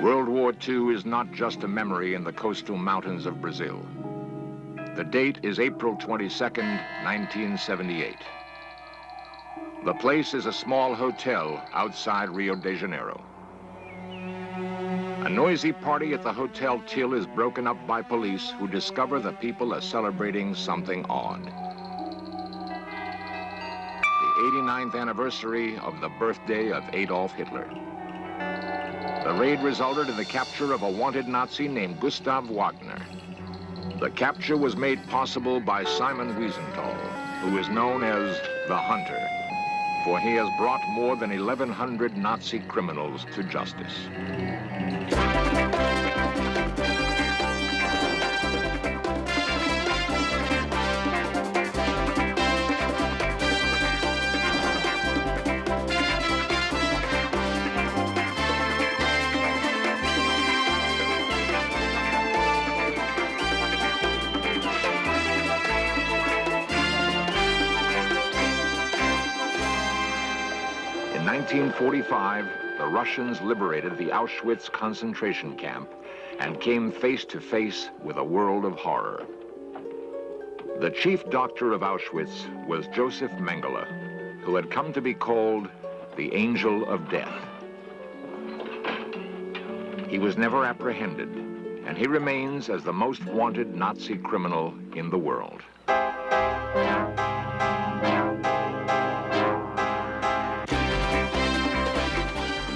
World War II is not just a memory in the coastal mountains of Brazil. The date is April 22nd, 1978. The place is a small hotel outside Rio de Janeiro. A noisy party at the Hotel Till is broken up by police who discover the people are celebrating something odd. The 89th anniversary of the birthday of Adolf Hitler. The raid resulted in the capture of a wanted Nazi named Gustav Wagner. The capture was made possible by Simon Wiesenthal, who is known as the Hunter, for he has brought more than 1,100 Nazi criminals to justice. In 1945, the Russians liberated the Auschwitz concentration camp and came face to face with a world of horror. The chief doctor of Auschwitz was Josef Mengele, who had come to be called the Angel of Death. He was never apprehended, and he remains as the most wanted Nazi criminal in the world.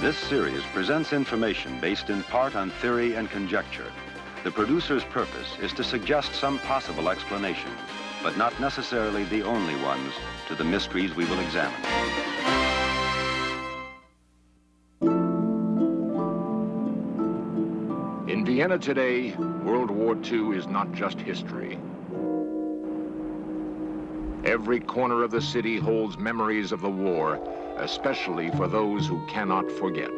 This series presents information based in part on theory and conjecture. The producer's purpose is to suggest some possible explanations, but not necessarily the only ones, to the mysteries we will examine. In Vienna today, World War II is not just history. Every corner of the city holds memories of the war, especially for those who cannot forget.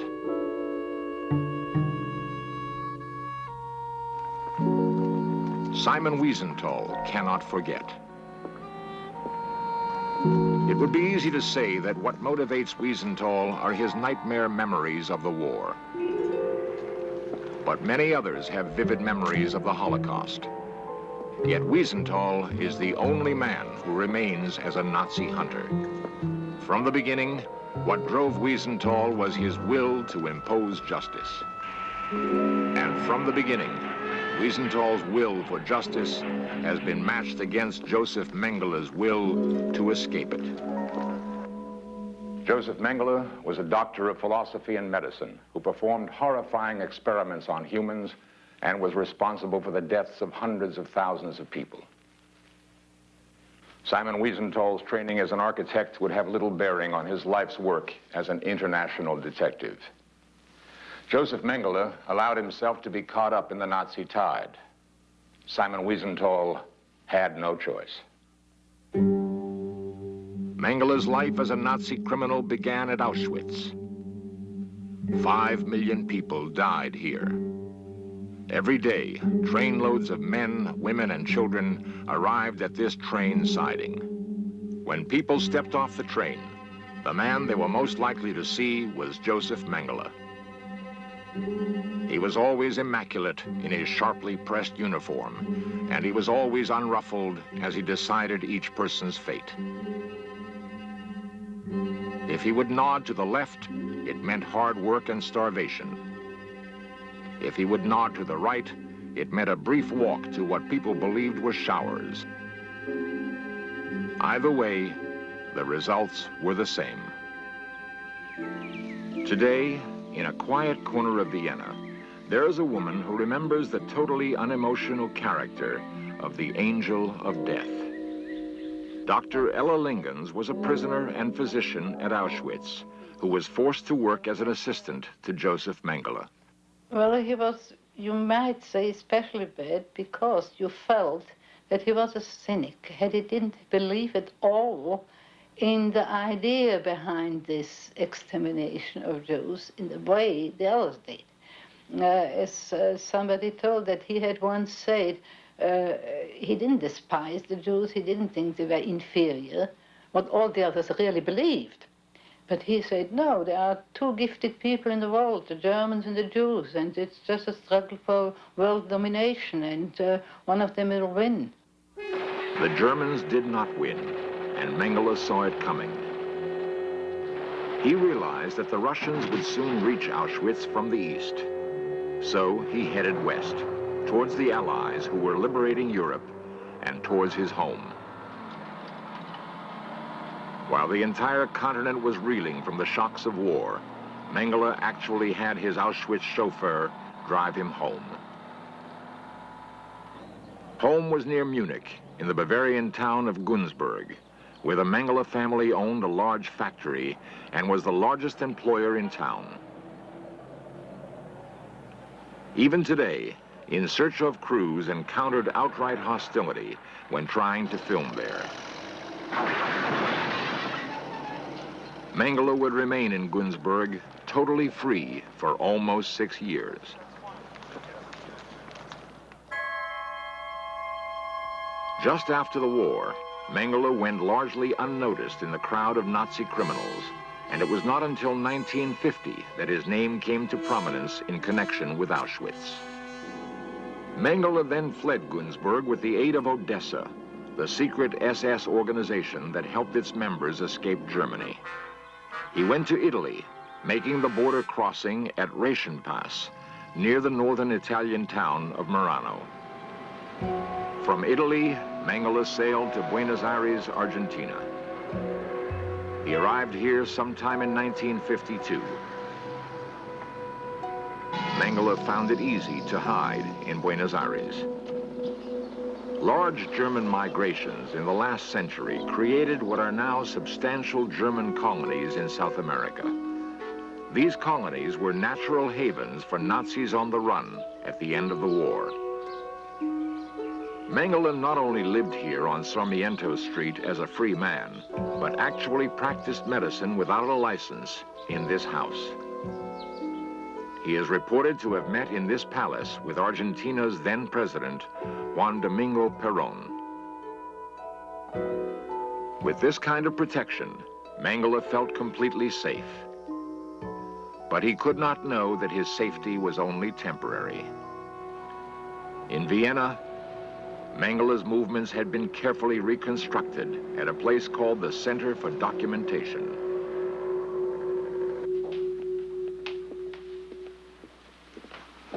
Simon Wiesenthal cannot forget. It would be easy to say that what motivates Wiesenthal are his nightmare memories of the war. But many others have vivid memories of the Holocaust. Yet Wiesenthal is the only man who remains as a Nazi hunter. From the beginning, what drove Wiesenthal was his will to impose justice. And from the beginning, Wiesenthal's will for justice has been matched against Josef Mengele's will to escape it. Josef Mengele was a doctor of philosophy and medicine who performed horrifying experiments on humans and was responsible for the deaths of hundreds of thousands of people. Simon Wiesenthal's training as an architect would have little bearing on his life's work as an international detective. Josef Mengele allowed himself to be caught up in the Nazi tide. Simon Wiesenthal had no choice. Mengele's life as a Nazi criminal began at Auschwitz. 5 million people died here. Every day, trainloads of men, women, and children arrived at this train siding. When people stepped off the train, the man they were most likely to see was Josef Mengele. He was always immaculate in his sharply pressed uniform, and he was always unruffled as he decided each person's fate. If he would nod to the left, it meant hard work and starvation. If he would nod to the right, it meant a brief walk to what people believed were showers. Either way, the results were the same. Today, in a quiet corner of Vienna, there is a woman who remembers the totally unemotional character of the Angel of Death. Dr. Ella Lingens was a prisoner and physician at Auschwitz who was forced to work as an assistant to Josef Mengele. Well, he was, you might say, especially bad because you felt that he was a cynic, that he didn't believe at all in the idea behind this extermination of Jews in the way the others did. As somebody told that he had once said, he didn't despise the Jews, he didn't think they were inferior, what all the others really believed. But he said, no, there are two gifted people in the world, the Germans and the Jews, and it's just a struggle for world domination, and one of them will win. The Germans did not win, and Mengele saw it coming. He realized that the Russians would soon reach Auschwitz from the east. So he headed west, towards the Allies who were liberating Europe, and towards his home. While the entire continent was reeling from the shocks of war, Mengele actually had his Auschwitz chauffeur drive him home. Home was near Munich, in the Bavarian town of Günzburg, where the Mengele family owned a large factory and was the largest employer in town. Even today, In Search of crews encountered outright hostility when trying to film there. Mengele would remain in Günzburg totally free for almost 6 years. Just after the war, Mengele went largely unnoticed in the crowd of Nazi criminals, and it was not until 1950 that his name came to prominence in connection with Auschwitz. Mengele then fled Günzburg with the aid of Odessa, the secret SS organization that helped its members escape Germany. He went to Italy, making the border crossing at Reichenpass, near the northern Italian town of Merano. From Italy, Mengele sailed to Buenos Aires, Argentina. He arrived here sometime in 1952. Mengele found it easy to hide in Buenos Aires. Large German migrations in the last century created what are now substantial German colonies in South America. These colonies were natural havens for Nazis on the run at the end of the war. Mengele not only lived here on Sarmiento Street as a free man, but actually practiced medicine without a license in this house. He is reported to have met in this palace with Argentina's then president, Juan Domingo Perón. With this kind of protection, Mengele felt completely safe. But he could not know that his safety was only temporary. In Vienna, Mengele's movements had been carefully reconstructed at a place called the Center for Documentation.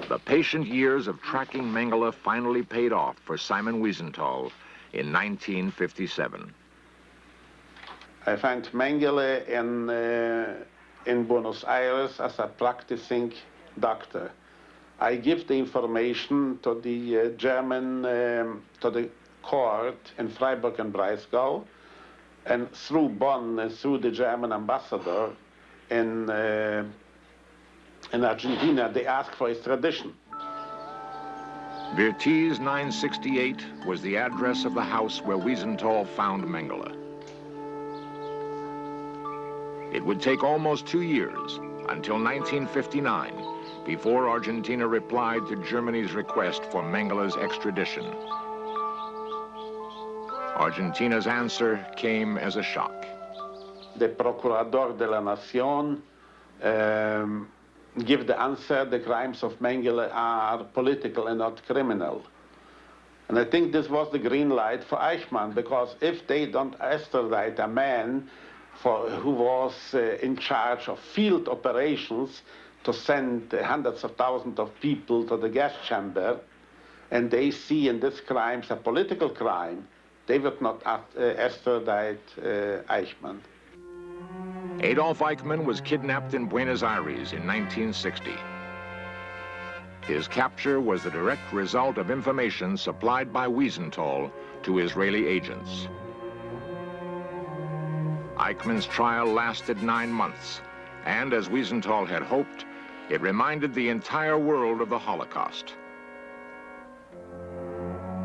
The patient years of tracking Mengele finally paid off for Simon Wiesenthal in 1957. I found Mengele in Buenos Aires as a practicing doctor. I give the information to the German, to the court in Freiburg and Breisgau, and through Bonn and through the German ambassador in Argentina, they asked for extradition. Virties 968 was the address of the house where Wiesenthal found Mengele. It would take almost 2 years, until 1959, before Argentina replied to Germany's request for Mengele's extradition. Argentina's answer came as a shock. The Procurador de la Nación give the answer: the crimes of Mengele are political and not criminal. And I think this was the green light for Eichmann, because if they don't extradite a man who was in charge of field operations to send hundreds of thousands of people to the gas chamber, and they see in this crimes a political crime, they would not extradite Eichmann. Adolf Eichmann was kidnapped in Buenos Aires in 1960. His capture was the direct result of information supplied by Wiesenthal to Israeli agents. Eichmann's trial lasted 9 months, and as Wiesenthal had hoped, it reminded the entire world of the Holocaust.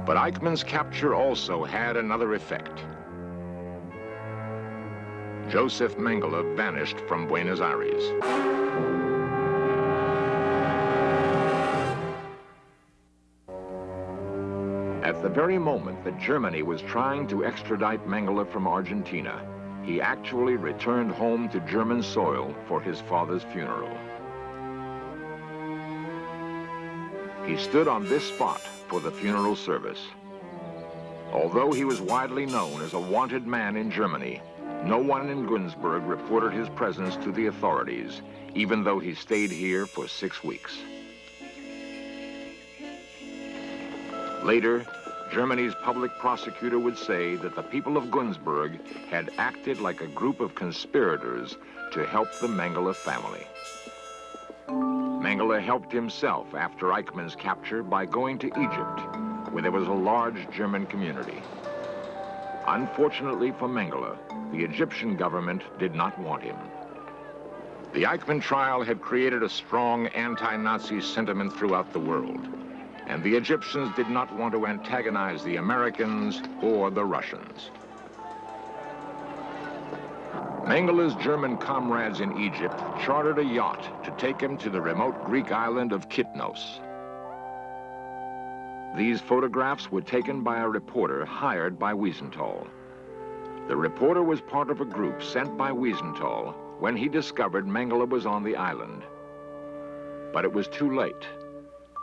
But Eichmann's capture also had another effect. Josef Mengele vanished from Buenos Aires. At the very moment that Germany was trying to extradite Mengele from Argentina, he actually returned home to German soil for his father's funeral. He stood on this spot for the funeral service. Although he was widely known as a wanted man in Germany, no one in Günzburg reported his presence to the authorities, even though he stayed here for 6 weeks. Later, Germany's public prosecutor would say that the people of Günzburg had acted like a group of conspirators to help the Mengele family. Mengele helped himself after Eichmann's capture by going to Egypt, where there was a large German community. Unfortunately for Mengele, the Egyptian government did not want him. The Eichmann trial had created a strong anti-Nazi sentiment throughout the world, and the Egyptians did not want to antagonize the Americans or the Russians. Mengele's German comrades in Egypt chartered a yacht to take him to the remote Greek island of Kitnos. These photographs were taken by a reporter hired by Wiesenthal. The reporter was part of a group sent by Wiesenthal when he discovered Mengele was on the island. But it was too late.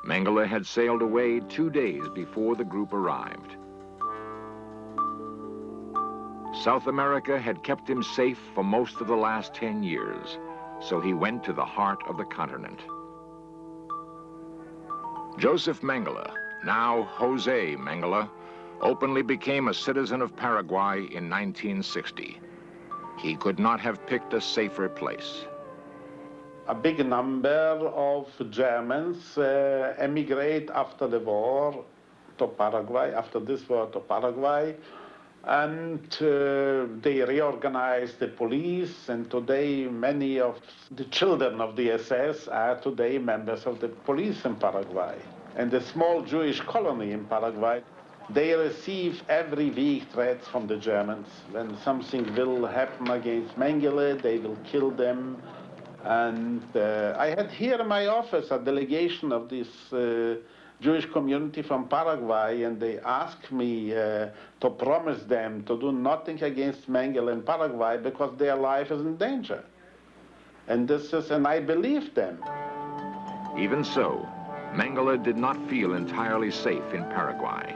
Mengele had sailed away 2 days before the group arrived. South America had kept him safe for most of the last 10 years, so he went to the heart of the continent. Josef Mengele, now Jose Mengele, openly became a citizen of Paraguay in 1960. He could not have picked a safer place. A big number of Germans emigrate after the war to Paraguay, after this war to Paraguay, and they reorganized the police, and today many of the children of the SS are today members of the police in Paraguay. And the small Jewish colony in Paraguay, they receive every week threats from the Germans. When something will happen against Mengele, they will kill them. And I had here in my office a delegation of this Jewish community from Paraguay, and they asked me to promise them to do nothing against Mengele in Paraguay because their life is in danger. And I believed them. Even so, Mengele did not feel entirely safe in Paraguay.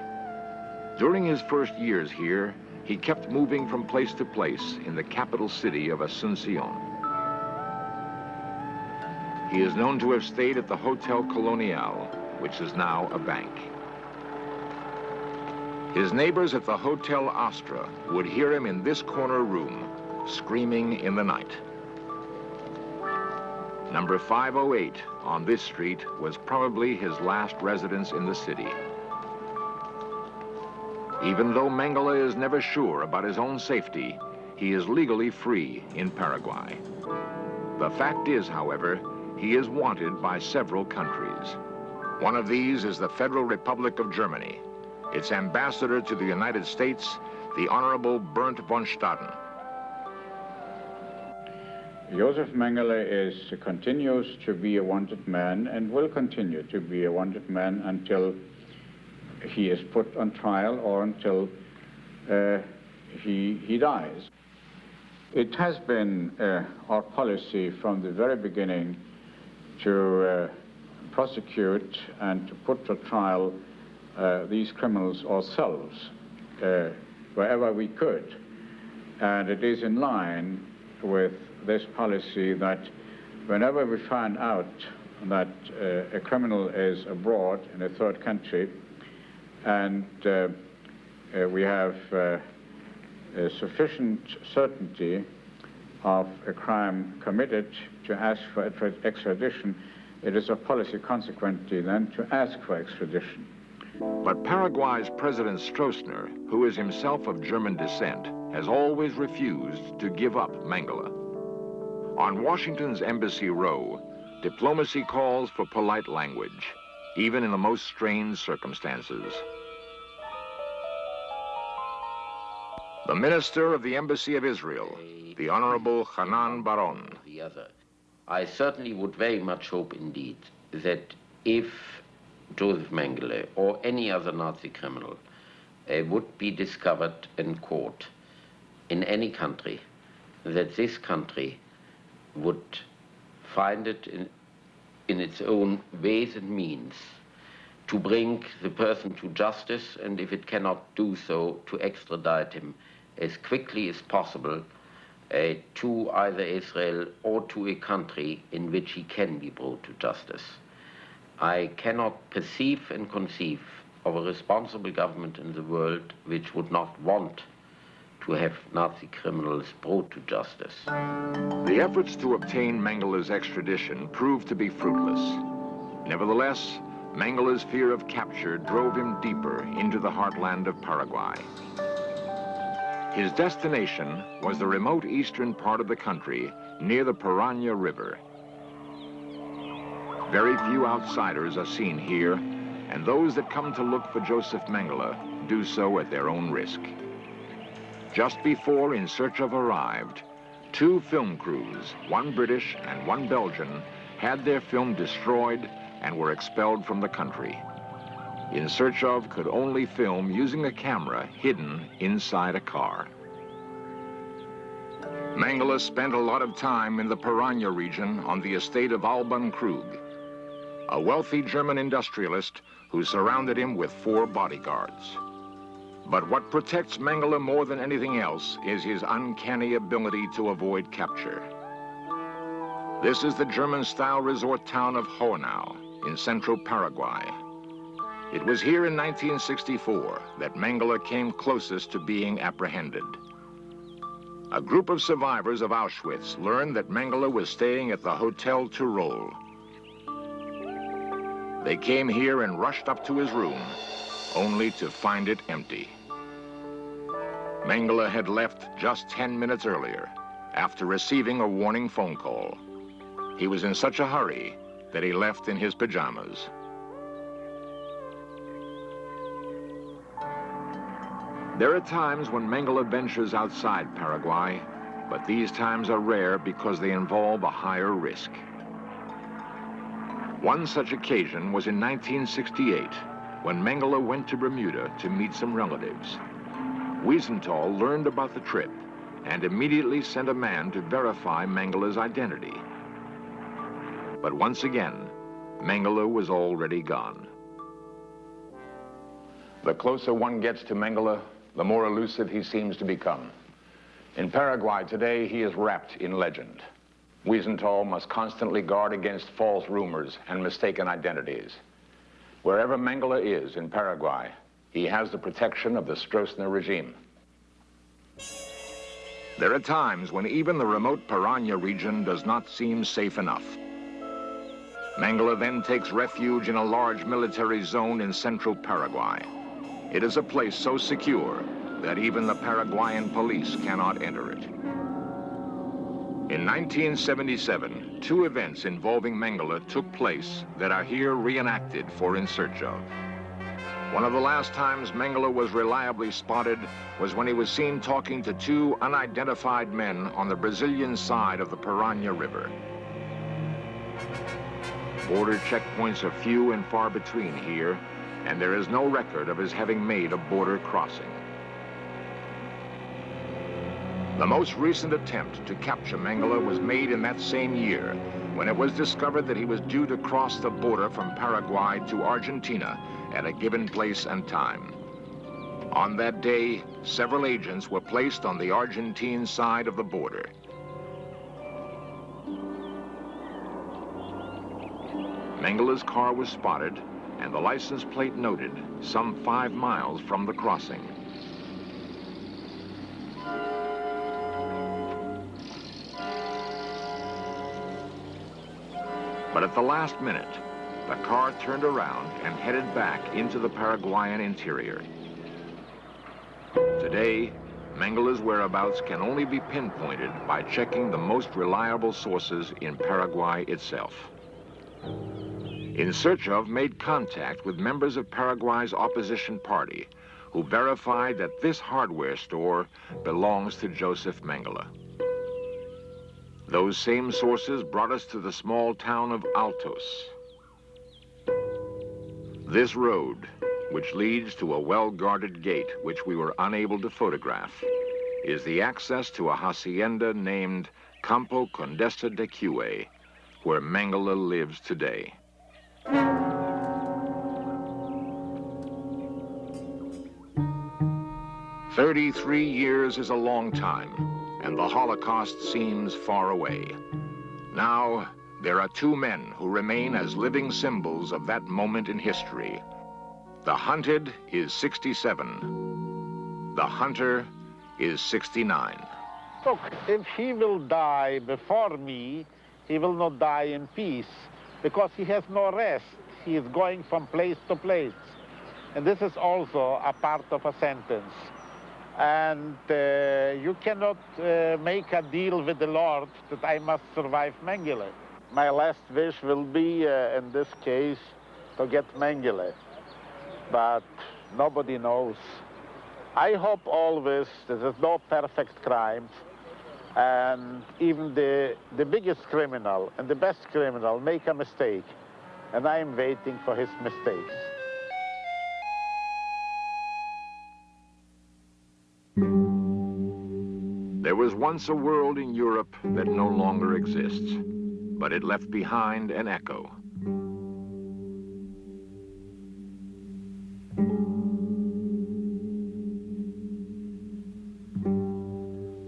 During his first years here, he kept moving from place to place in the capital city of Asunción. He is known to have stayed at the Hotel Colonial, which is now a bank. His neighbors at the Hotel Astra would hear him in this corner room, screaming in the night. Number 508 on this street was probably his last residence in the city. Even though Mengele is never sure about his own safety, he is legally free in Paraguay. The fact is, however, he is wanted by several countries. One of these is the Federal Republic of Germany. Its ambassador to the United States, the Honorable Bernd von Staden. Josef Mengele continues to be a wanted man and will continue to be a wanted man until he is put on trial or until he dies. It has been our policy from the very beginning to prosecute and to put to trial these criminals ourselves wherever we could. And it is in line with this policy that whenever we find out that a criminal is abroad in a third country and we have sufficient certainty of a crime committed to ask for extradition, it is a policy consequently then to ask for extradition. But Paraguay's President Stroessner, who is himself of German descent, has always refused to give up Mengele. On Washington's Embassy Row, diplomacy calls for polite language, even in the most strained circumstances. The Minister of the Embassy of Israel, the Honorable Hanan Baron. I certainly would very much hope indeed that if Josef Mengele or any other Nazi criminal would be discovered and caught in any country, that this country would find it in its own ways and means to bring the person to justice, and if it cannot do so, to extradite him as quickly as possible to either Israel or to a country in which he can be brought to justice. I cannot perceive and conceive of a responsible government in the world which would not want to have Nazi criminals brought to justice. The efforts to obtain Mengele's extradition proved to be fruitless. Nevertheless, Mengele's fear of capture drove him deeper into the heartland of Paraguay. His destination was the remote eastern part of the country near the Paraguay River. Very few outsiders are seen here, and those that come to look for Josef Mengele do so at their own risk. Just before In Search of arrived, 2 film crews, one British and one Belgian, had their film destroyed and were expelled from the country. In Search of could only film using a camera hidden inside a car. Mengele spent a lot of time in the Paraguay region on the estate of Alban Krug, a wealthy German industrialist who surrounded him with 4 bodyguards. But what protects Mengele more than anything else is his uncanny ability to avoid capture. This is the German-style resort town of Honau in central Paraguay. It was here in 1964 that Mengele came closest to being apprehended. A group of survivors of Auschwitz learned that Mengele was staying at the Hotel Tyrol. They came here and rushed up to his room, only to find it empty. Mengele had left just 10 minutes earlier, after receiving a warning phone call. He was in such a hurry that he left in his pajamas. There are times when Mengele ventures outside Paraguay, but these times are rare because they involve a higher risk. One such occasion was in 1968, when Mengele went to Bermuda to meet some relatives. Wiesenthal learned about the trip and immediately sent a man to verify Mengele's identity. But once again, Mengele was already gone. The closer one gets to Mengele, the more elusive he seems to become. In Paraguay today, he is wrapped in legend. Wiesenthal must constantly guard against false rumors and mistaken identities. Wherever Mengele is in Paraguay, he has the protection of the Stroessner regime. There are times when even the remote Paraguay region does not seem safe enough. Mengele then takes refuge in a large military zone in central Paraguay. It is a place so secure that even the Paraguayan police cannot enter it. In 1977, 2 events involving Mengele took place that are here reenacted for In Search of. One of the last times Mengele was reliably spotted was when he was seen talking to 2 unidentified men on the Brazilian side of the Paraguay River. Border checkpoints are few and far between here, and there is no record of his having made a border crossing. The most recent attempt to capture Mengele was made in that same year, when it was discovered that he was due to cross the border from Paraguay to Argentina at a given place and time. On that day, several agents were placed on the Argentine side of the border. Mengele's car was spotted, and the license plate noted some 5 miles from the crossing. But at the last minute, the car turned around and headed back into the Paraguayan interior. Today, Mengele's whereabouts can only be pinpointed by checking the most reliable sources in Paraguay itself. In Search of made contact with members of Paraguay's opposition party, who verified that this hardware store belongs to Josef Mengele. Those same sources brought us to the small town of Altos. This road, which leads to a well-guarded gate which we were unable to photograph, is the access to a hacienda named Campo Condesa de Cue, where Mengele lives today. "33 years is a long time, and the Holocaust seems far away. Now, there are two men who remain as living symbols of that moment in history. The hunted is 67. The hunter is 69. Look, if he will die before me, he will not die in peace, because he has no rest. He is going from place to place. And this is also a part of a sentence. And you cannot make a deal with the Lord that I must survive Mengele. My last wish will be, in this case, to get Mengele. But nobody knows. I hope always that there's no perfect crimes, and even the biggest criminal and the best criminal make a mistake, and I'm waiting for his mistakes. There was once a world in Europe that no longer exists, but it left behind an echo.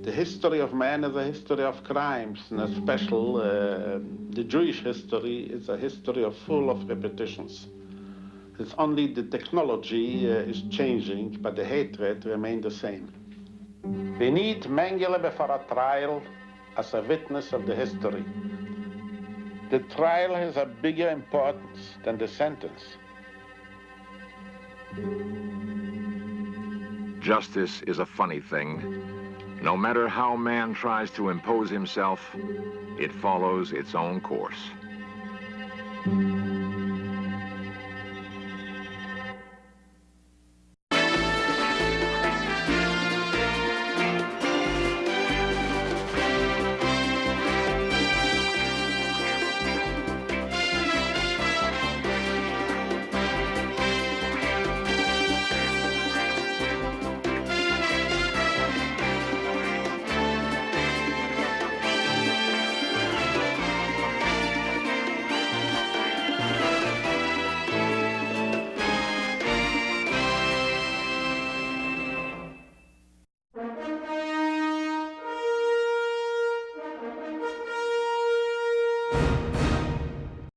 The history of man is a history of crimes, and especially the Jewish history is a history full of repetitions. It's only the technology is changing, but the hatred remains the same. We need Mengele before a trial as a witness of the history. The trial has a bigger importance than the sentence. Justice is a funny thing. No matter how man tries to impose himself, it follows its own course.